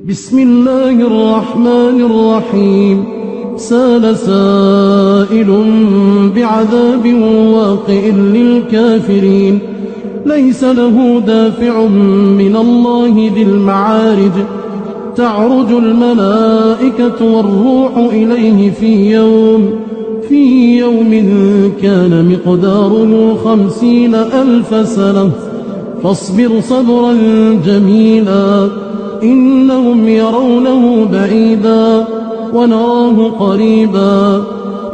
بسم الله الرحمن الرحيم. سال سائل بعذاب واقع للكافرين ليس له دافع من الله ذي المعارج تعرج الملائكة والروح إليه في يوم كان مقداره 50,000 سنة فاصبر صبرا جميلا إنهم يرونه بعيدا ونراه قريبا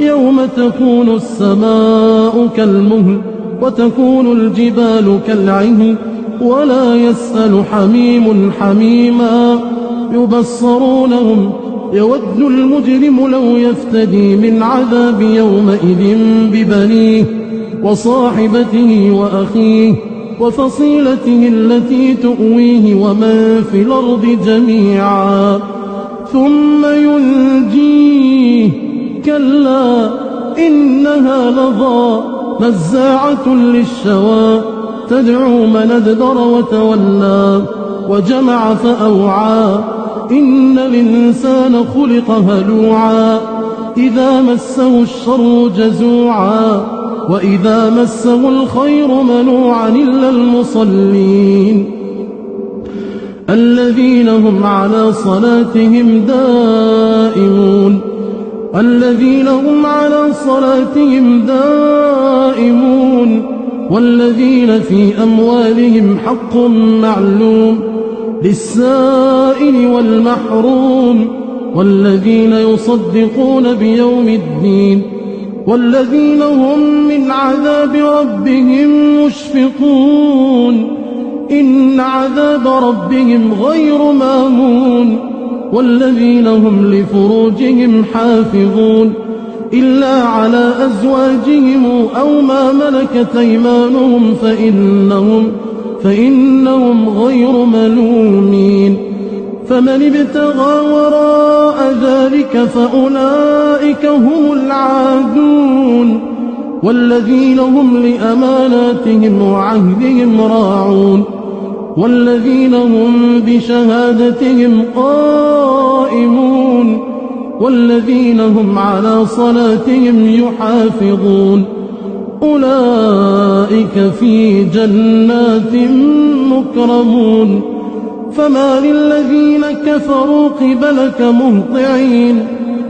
يوم تكون السماء كالمهل وتكون الجبال كالعهن ولا يسأل حميم حميما يبصرونهم يود المجرم لو يفتدي من عذاب يومئذ ببنيه وصاحبته وأخيه وفصيلته التي تؤويه ومن في الأرض جميعا ثم ينجيه كلا إنها لظى نزاعة للشوى تدعو من أدبر وتولى وجمع فأوعى إن الإنسان خلق هلوعا إذا مسه الشر جزوعا وإذا مسه الخير منوعا إلا المصلين الذين هم على صلاتهم دائمون والذين في أموالهم حق معلوم للسائل والمحروم والذين يصدقون بيوم الدين والذين هم من عذاب ربهم مشفقون إن عذاب ربهم غير مامون والذين هم لفروجهم حافظون إلا على أزواجهم أو ما ملكت أيمانهم فإنهم غير ملومين فمن ابتغى وراء ذلك فأولئك هم العادون والذين هم لأماناتهم وعهدهم راعون والذين هم بشهادتهم قائمون والذين هم على صلاتهم يحافظون أولئك في جنات مكرمون فما للذين كفروا قبلك مهطعين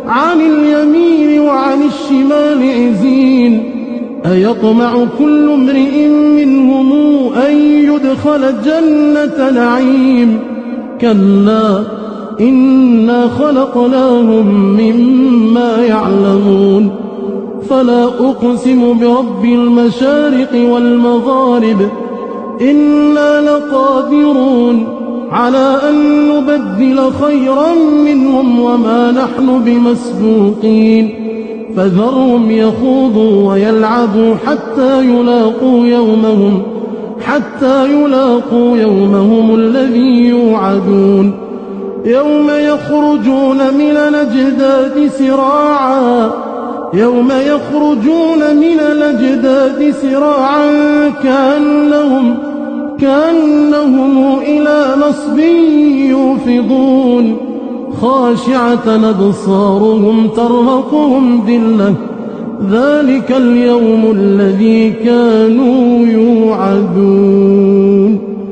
عن اليمين وعن الشمال عزين أيطمع كل امرئ منهم أن يدخل جنة نعيم كلا إنا خلقناهم مما يعلمون فلا أقسم برب المشارق والمغارب إنا لقادرون على أن نبدل خيرا منهم وما نحن بمسبوقين فذرهم يخوضوا ويلعبوا حتى يلاقوا يومهم الذي يوعدون يوم يخرجون من الأجداث سراعا كأنهم إلى نصب يوفضون خاشعة أبصارهم ترهقهم ذلة ذلك اليوم الذي كانوا يوعدون